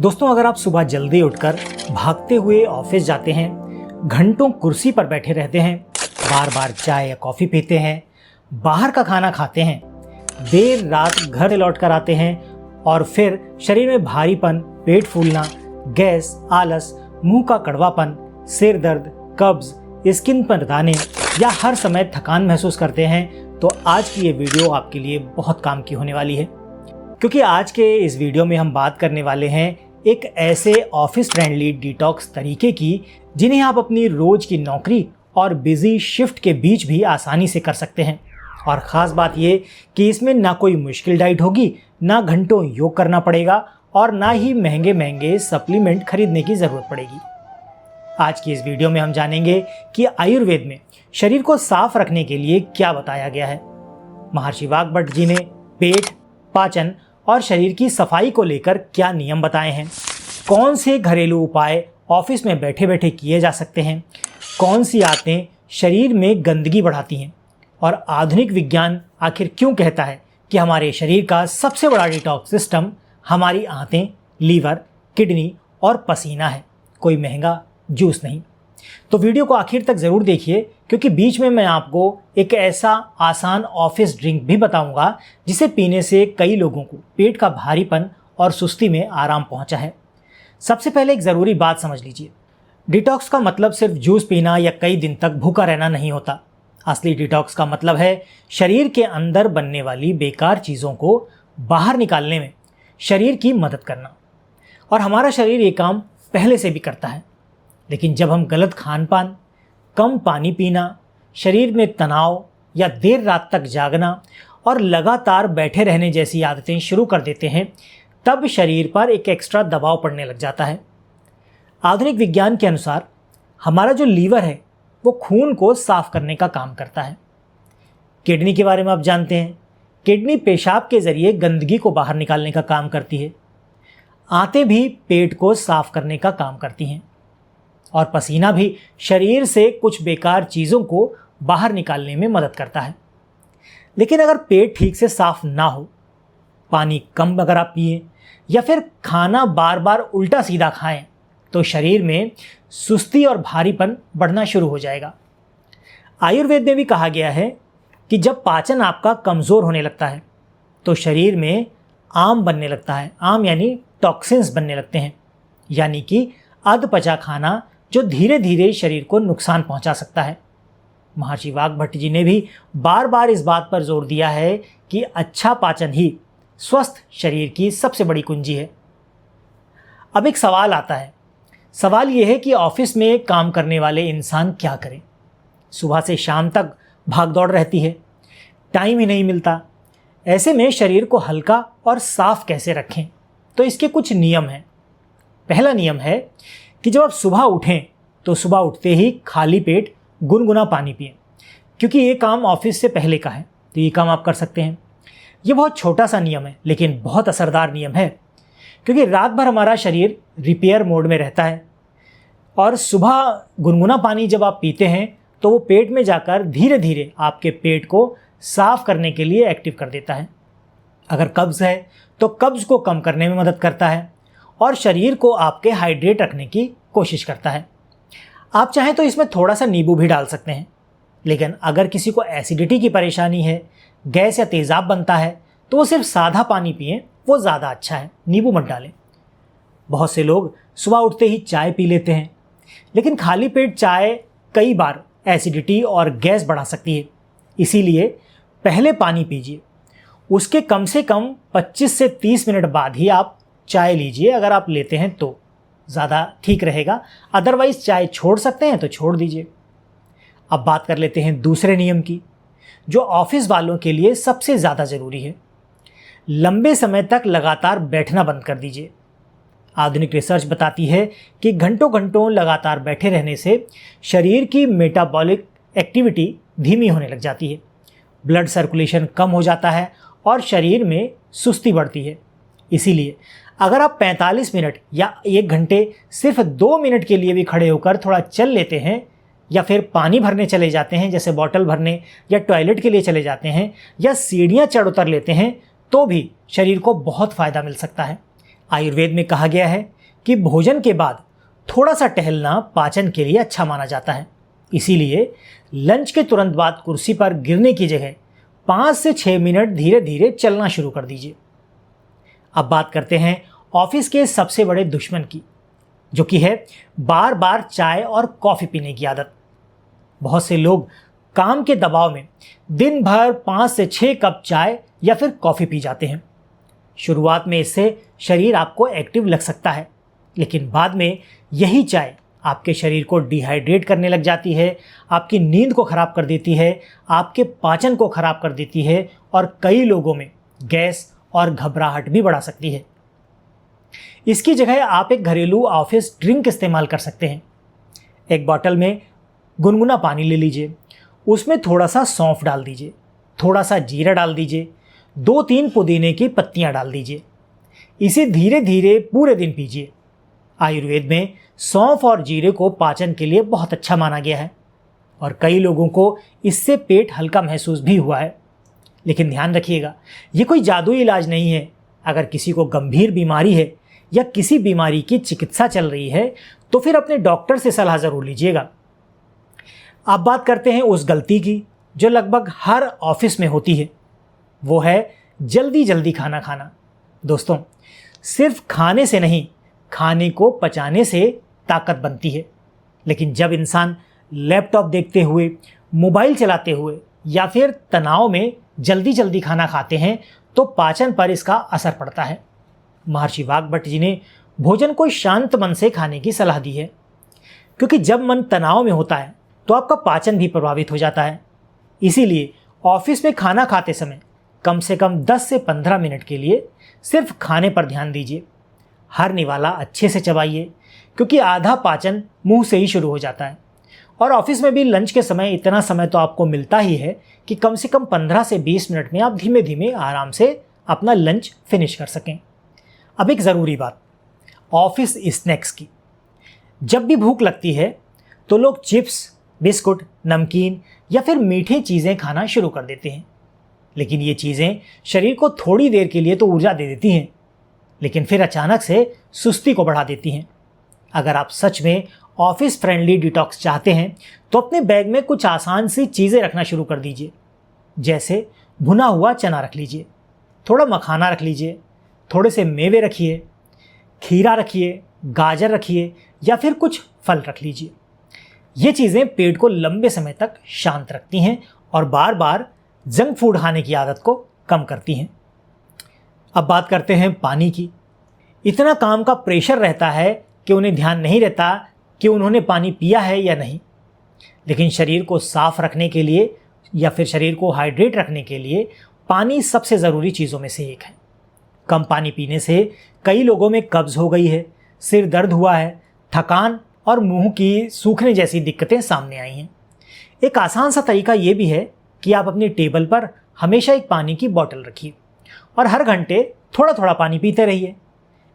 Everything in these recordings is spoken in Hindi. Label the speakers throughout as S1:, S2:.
S1: दोस्तों, अगर आप सुबह जल्दी उठकर भागते हुए ऑफिस जाते हैं, घंटों कुर्सी पर बैठे रहते हैं, बार बार चाय या कॉफ़ी पीते हैं, बाहर का खाना खाते हैं, देर रात घर लौट कर आते हैं और फिर शरीर में भारीपन, पेट फूलना, गैस, आलस, मुंह का कड़वापन, सिर दर्द, कब्ज, स्किन पर दाने या हर समय थकान महसूस करते हैं, तो आज की ये वीडियो आपके लिए बहुत काम की होने वाली है। क्योंकि आज के इस वीडियो में हम बात करने वाले हैं एक ऐसे ऑफिस फ्रेंडली डिटॉक्स तरीके की जिन्हें आप अपनी रोज की नौकरी और बिजी शिफ्ट के बीच भी आसानी से कर सकते हैं। और ख़ास बात ये कि इसमें ना कोई मुश्किल डाइट होगी, ना घंटों योग करना पड़ेगा और ना ही महंगे महंगे सप्लीमेंट खरीदने की ज़रूरत पड़ेगी। आज की इस वीडियो में हम जानेंगे कि आयुर्वेद में शरीर को साफ रखने के लिए क्या बताया गया है। महर्षि वाग्भट जी ने पेट, पाचन और शरीर की सफाई को लेकर क्या नियम बताए हैं, कौन से घरेलू उपाय ऑफिस में बैठे बैठे किए जा सकते हैं, कौन सी आदतें शरीर में गंदगी बढ़ाती हैं और आधुनिक विज्ञान आखिर क्यों कहता है कि हमारे शरीर का सबसे बड़ा डिटॉक्स सिस्टम हमारी आंतें, लीवर, किडनी और पसीना है, कोई महंगा जूस नहीं। तो वीडियो को आखिर तक ज़रूर देखिए, क्योंकि बीच में मैं आपको एक ऐसा आसान ऑफिस ड्रिंक भी बताऊंगा जिसे पीने से कई लोगों को पेट का भारीपन और सुस्ती में आराम पहुंचा है। सबसे पहले एक ज़रूरी बात समझ लीजिए, डिटॉक्स का मतलब सिर्फ जूस पीना या कई दिन तक भूखा रहना नहीं होता। असली डिटॉक्स का मतलब है शरीर के अंदर बनने वाली बेकार चीज़ों को बाहर निकालने में शरीर की मदद करना। और हमारा शरीर ये काम पहले से भी करता है, लेकिन जब हम गलत खान पान, कम पानी पीना, शरीर में तनाव या देर रात तक जागना और लगातार बैठे रहने जैसी आदतें शुरू कर देते हैं, तब शरीर पर एक एक्स्ट्रा दबाव पड़ने लग जाता है। आधुनिक विज्ञान के अनुसार हमारा जो लीवर है वो खून को साफ करने का काम करता है। किडनी के बारे में आप जानते हैं, किडनी पेशाब के जरिए गंदगी को बाहर निकालने का काम करती है। आंतें भी पेट को साफ करने का काम करती हैं और पसीना भी शरीर से कुछ बेकार चीज़ों को बाहर निकालने में मदद करता है। लेकिन अगर पेट ठीक से साफ ना हो, पानी कम अगर आप पिए या फिर खाना बार बार उल्टा सीधा खाएं, तो शरीर में सुस्ती और भारीपन बढ़ना शुरू हो जाएगा। आयुर्वेद में भी कहा गया है कि जब पाचन आपका कमज़ोर होने लगता है तो शरीर में आम बनने लगता है। आम यानी टॉक्सिन्स बनने लगते हैं, यानी कि अधपचा खाना जो धीरे धीरे शरीर को नुकसान पहुंचा सकता है। महर्षि वाग्भट जी ने भी बार बार इस बात पर जोर दिया है कि अच्छा पाचन ही स्वस्थ शरीर की सबसे बड़ी कुंजी है। अब एक सवाल आता है, सवाल यह है कि ऑफिस में काम करने वाले इंसान क्या करें। सुबह से शाम तक भागदौड़ रहती है, टाइम ही नहीं मिलता। ऐसे में शरीर को हल्का और साफ कैसे रखें, तो इसके कुछ नियम हैं। पहला नियम है कि जब आप सुबह उठें तो सुबह उठते ही खाली पेट गुनगुना पानी पिएं, क्योंकि ये काम ऑफिस से पहले का है, तो ये काम आप कर सकते हैं। ये बहुत छोटा सा नियम है, लेकिन बहुत असरदार नियम है, क्योंकि रात भर हमारा शरीर रिपेयर मोड में रहता है और सुबह गुनगुना पानी जब आप पीते हैं तो वो पेट में जाकर धीरे धीरे आपके पेट को साफ करने के लिए एक्टिव कर देता है। अगर कब्ज़ है तो कब्ज़ को कम करने में मदद करता है और शरीर को आपके हाइड्रेट रखने की कोशिश करता है। आप चाहें तो इसमें थोड़ा सा नींबू भी डाल सकते हैं, लेकिन अगर किसी को एसिडिटी की परेशानी है, गैस या तेज़ाब बनता है, तो वो सिर्फ सादा पानी पिएं, वो ज़्यादा अच्छा है, नींबू मत डालें। बहुत से लोग सुबह उठते ही चाय पी लेते हैं, लेकिन खाली पेट चाय कई बार एसिडिटी और गैस बढ़ा सकती है। इसीलिए पहले पानी पीजिए, उसके कम से कम 25 से 30 मिनट बाद ही आप चाय लीजिए। अगर आप लेते हैं तो ज़्यादा ठीक रहेगा, अदरवाइज़ चाय छोड़ सकते हैं तो छोड़ दीजिए। अब बात कर लेते हैं दूसरे नियम की, जो ऑफिस वालों के लिए सबसे ज़्यादा ज़रूरी है। लंबे समय तक लगातार बैठना बंद कर दीजिए। आधुनिक रिसर्च बताती है कि घंटों घंटों लगातार बैठे रहने से शरीर की मेटाबॉलिक एक्टिविटी धीमी होने लग जाती है, ब्लड सर्कुलेशन कम हो जाता है और शरीर में सुस्ती बढ़ती है। इसीलिए अगर आप 45 मिनट या 1 घंटे सिर्फ 2 मिनट के लिए भी खड़े होकर थोड़ा चल लेते हैं या फिर पानी भरने चले जाते हैं, जैसे बॉटल भरने या टॉयलेट के लिए चले जाते हैं या सीढ़ियाँ चढ़ उतर लेते हैं, तो भी शरीर को बहुत फ़ायदा मिल सकता है। आयुर्वेद में कहा गया है कि भोजन के बाद थोड़ा सा टहलना पाचन के लिए अच्छा माना जाता है। इसीलिए लंच के तुरंत बाद कुर्सी पर गिरने की जगह 5 से 6 मिनट धीरे धीरे चलना शुरू कर दीजिए। अब बात करते हैं ऑफिस के सबसे बड़े दुश्मन की, जो कि है बार बार चाय और कॉफ़ी पीने की आदत। बहुत से लोग काम के दबाव में दिन भर 5 से 6 कप चाय या फिर कॉफ़ी पी जाते हैं। शुरुआत में इससे शरीर आपको एक्टिव लग सकता है, लेकिन बाद में यही चाय आपके शरीर को डिहाइड्रेट करने लग जाती है, आपकी नींद को ख़राब कर देती है, आपके पाचन को ख़राब कर देती है और कई लोगों में गैस और घबराहट भी बढ़ा सकती है। इसकी जगह आप एक घरेलू ऑफिस ड्रिंक इस्तेमाल कर सकते हैं। एक बोतल में गुनगुना पानी ले लीजिए, उसमें थोड़ा सा सौंफ डाल दीजिए, थोड़ा सा जीरा डाल दीजिए, 2-3 पुदीने की पत्तियां डाल दीजिए। इसे धीरे धीरे पूरे दिन पीजिए। आयुर्वेद में सौंफ और जीरे को पाचन के लिए बहुत अच्छा माना गया है और कई लोगों को इससे पेट हल्का महसूस भी हुआ है। लेकिन ध्यान रखिएगा, ये कोई जादुई इलाज नहीं है। अगर किसी को गंभीर बीमारी है या किसी बीमारी की चिकित्सा चल रही है तो फिर अपने डॉक्टर से सलाह ज़रूर लीजिएगा। अब बात करते हैं उस गलती की जो लगभग हर ऑफिस में होती है, वो है जल्दी जल्दी खाना खाना। दोस्तों, सिर्फ खाने से नहीं, खाने को पचाने से ताकत बनती है। लेकिन जब इंसान लैपटॉप देखते हुए, मोबाइल चलाते हुए या फिर तनाव में जल्दी जल्दी खाना खाते हैं तो पाचन पर इसका असर पड़ता है। महर्षि वाग्भट जी ने भोजन को शांत मन से खाने की सलाह दी है, क्योंकि जब मन तनाव में होता है तो आपका पाचन भी प्रभावित हो जाता है। इसीलिए ऑफिस में खाना खाते समय कम से कम 10 से 15 मिनट के लिए सिर्फ खाने पर ध्यान दीजिए। हर निवाला अच्छे से चबाइए, क्योंकि आधा पाचन मुंह से ही शुरू हो जाता है। और ऑफिस में भी लंच के समय इतना समय तो आपको मिलता ही है कि कम से कम 15 से 20 मिनट में आप धीमे धीमे आराम से अपना लंच फिनिश कर सकें। अब एक ज़रूरी बात, ऑफिस स्नैक्स की। जब भी भूख लगती है तो लोग चिप्स, बिस्कुट, नमकीन या फिर मीठी चीज़ें खाना शुरू कर देते हैं। लेकिन ये चीज़ें शरीर को थोड़ी देर के लिए तो ऊर्जा दे देती हैं, लेकिन फिर अचानक से सुस्ती को बढ़ा देती हैं। अगर आप सच में ऑफिस फ्रेंडली डिटॉक्स चाहते हैं तो अपने बैग में कुछ आसान सी चीज़ें रखना शुरू कर दीजिए। जैसे भुना हुआ चना रख लीजिए, थोड़ा मखाना रख लीजिए, थोड़े से मेवे रखिए, खीरा रखिए, गाजर रखिए या फिर कुछ फल रख लीजिए। ये चीज़ें पेट को लंबे समय तक शांत रखती हैं और बार बार जंक फूड खाने की आदत को कम करती हैं। अब बात करते हैं पानी की। इतना काम का प्रेशर रहता है कि उन्हें ध्यान नहीं रहता कि उन्होंने पानी पिया है या नहीं। लेकिन शरीर को साफ रखने के लिए या फिर शरीर को हाइड्रेट रखने के लिए पानी सबसे ज़रूरी चीज़ों में से एक है। कम पानी पीने से कई लोगों में कब्ज़ हो गई है, सिर दर्द हुआ है, थकान और मुंह की सूखने जैसी दिक्कतें सामने आई हैं। एक आसान सा तरीका ये भी है कि आप अपनी टेबल पर हमेशा एक पानी की बोतल रखिए और हर घंटे थोड़ा थोड़ा पानी पीते रहिए।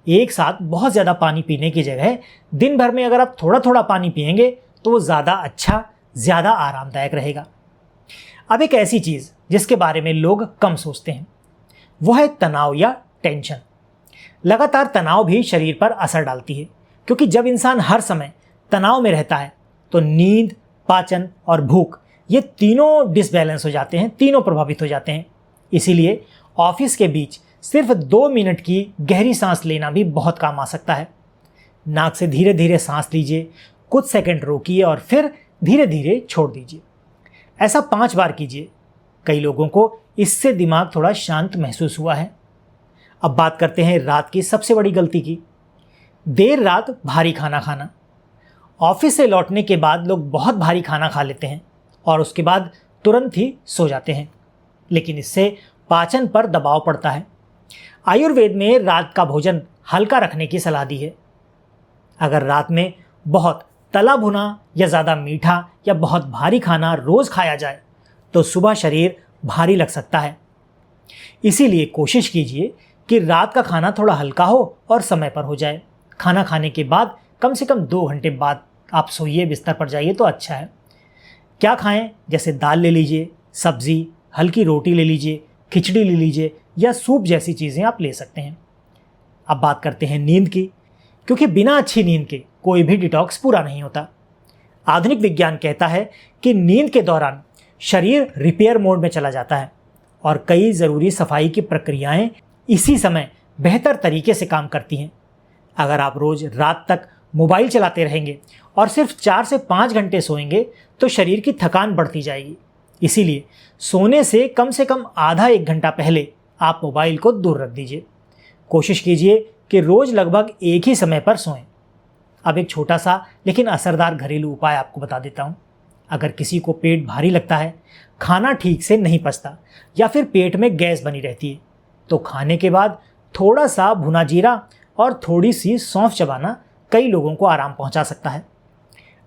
S1: एक साथ बहुत ज़्यादा पानी पीने की जगह दिन भर में अगर आप थोड़ा थोड़ा पानी पिएंगे तो वो ज़्यादा अच्छा, ज़्यादा आरामदायक रहेगा। अब एक ऐसी चीज़ जिसके बारे में लोग कम सोचते हैं, वो है तनाव या टेंशन। लगातार तनाव भी शरीर पर असर डालती है, क्योंकि जब इंसान हर समय तनाव में रहता है तो नींद, पाचन और भूख ये तीनों डिसबैलेंस हो जाते हैं, तीनों प्रभावित हो जाते हैं। इसीलिए ऑफिस के बीच सिर्फ 2 मिनट की गहरी सांस लेना भी बहुत काम आ सकता है। नाक से धीरे धीरे सांस लीजिए, कुछ सेकंड रोकिए और फिर धीरे धीरे छोड़ दीजिए। ऐसा 5 बार कीजिए। कई लोगों को इससे दिमाग थोड़ा शांत महसूस हुआ है। अब बात करते हैं रात की सबसे बड़ी गलती की, देर रात भारी खाना खाना। ऑफिस से लौटने के बाद लोग बहुत भारी खाना खा लेते हैं और उसके बाद तुरंत ही सो जाते हैं, लेकिन इससे पाचन पर दबाव पड़ता है। आयुर्वेद में रात का भोजन हल्का रखने की सलाह दी है। अगर रात में बहुत तला भुना या ज़्यादा मीठा या बहुत भारी खाना रोज़ खाया जाए तो सुबह शरीर भारी लग सकता है। इसीलिए कोशिश कीजिए कि रात का खाना थोड़ा हल्का हो और समय पर हो जाए। खाना खाने के बाद कम से कम 2 घंटे बाद आप सोइए, बिस्तर पर जाइए तो अच्छा है। क्या खाएं? जैसे दाल ले लीजिए, सब्ज़ी, हल्की रोटी ले लीजिए, खिचड़ी ले लीजिए या सूप जैसी चीज़ें आप ले सकते हैं। अब बात करते हैं नींद की, क्योंकि बिना अच्छी नींद के कोई भी डिटॉक्स पूरा नहीं होता। आधुनिक विज्ञान कहता है कि नींद के दौरान शरीर रिपेयर मोड में चला जाता है और कई ज़रूरी सफाई की प्रक्रियाएं इसी समय बेहतर तरीके से काम करती हैं। अगर आप रोज़ रात तक मोबाइल चलाते रहेंगे और सिर्फ 4 से 5 घंटे सोएंगे तो शरीर की थकान बढ़ती जाएगी। इसीलिए सोने से कम आधा 1 घंटा पहले आप मोबाइल को दूर रख दीजिए। कोशिश कीजिए कि रोज़ लगभग एक ही समय पर सोएं। अब एक छोटा सा लेकिन असरदार घरेलू उपाय आपको बता देता हूँ। अगर किसी को पेट भारी लगता है, खाना ठीक से नहीं पचता या फिर पेट में गैस बनी रहती है, तो खाने के बाद थोड़ा सा भुना जीरा और थोड़ी सी सौंफ चबाना कई लोगों को आराम पहुंचा सकता है।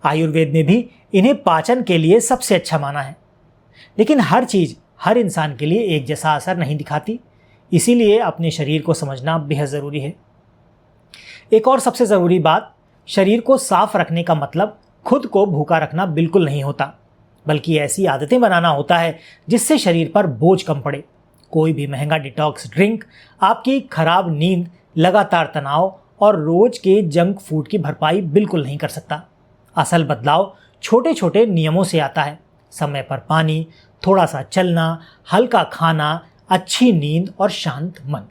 S1: आयुर्वेद ने भी इन्हें पाचन के लिए सबसे अच्छा माना है। लेकिन हर चीज़ हर इंसान के लिए एक जैसा असर नहीं दिखाती, इसीलिए अपने शरीर को समझना बेहद ज़रूरी है। एक और सबसे ज़रूरी बात, शरीर को साफ रखने का मतलब खुद को भूखा रखना बिल्कुल नहीं होता, बल्कि ऐसी आदतें बनाना होता है जिससे शरीर पर बोझ कम पड़े। कोई भी महंगा डिटॉक्स ड्रिंक आपकी खराब नींद, लगातार तनाव और रोज के जंक फूड की भरपाई बिल्कुल नहीं कर सकता। असल बदलाव छोटे छोटे नियमों से आता है। समय पर पानी, थोड़ा सा चलना, हल्का खाना, अच्छी नींद और शांत मन।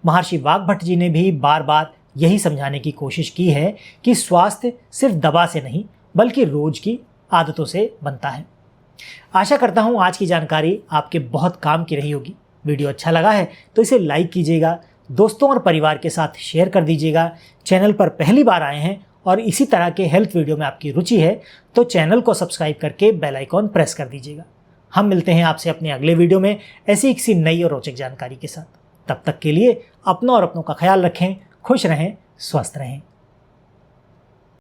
S1: महर्षि वाग्भट जी ने भी बार बार यही समझाने की कोशिश की है कि स्वास्थ्य सिर्फ दवा से नहीं बल्कि रोज की आदतों से बनता है। आशा करता हूँ आज की जानकारी आपके बहुत काम की रही होगी। वीडियो अच्छा लगा है तो इसे लाइक कीजिएगा, दोस्तों और परिवार के साथ शेयर कर दीजिएगा। चैनल पर पहली बार आए हैं और इसी तरह के हेल्थ वीडियो में आपकी रुचि है तो चैनल को सब्सक्राइब करके बेल आइकॉन प्रेस कर दीजिएगा। हम मिलते हैं आपसे अपने अगले वीडियो में ऐसी किसी नई और रोचक जानकारी के साथ। तब तक के लिए अपनों और अपनों का ख्याल रखें, खुश रहें, स्वस्थ रहें।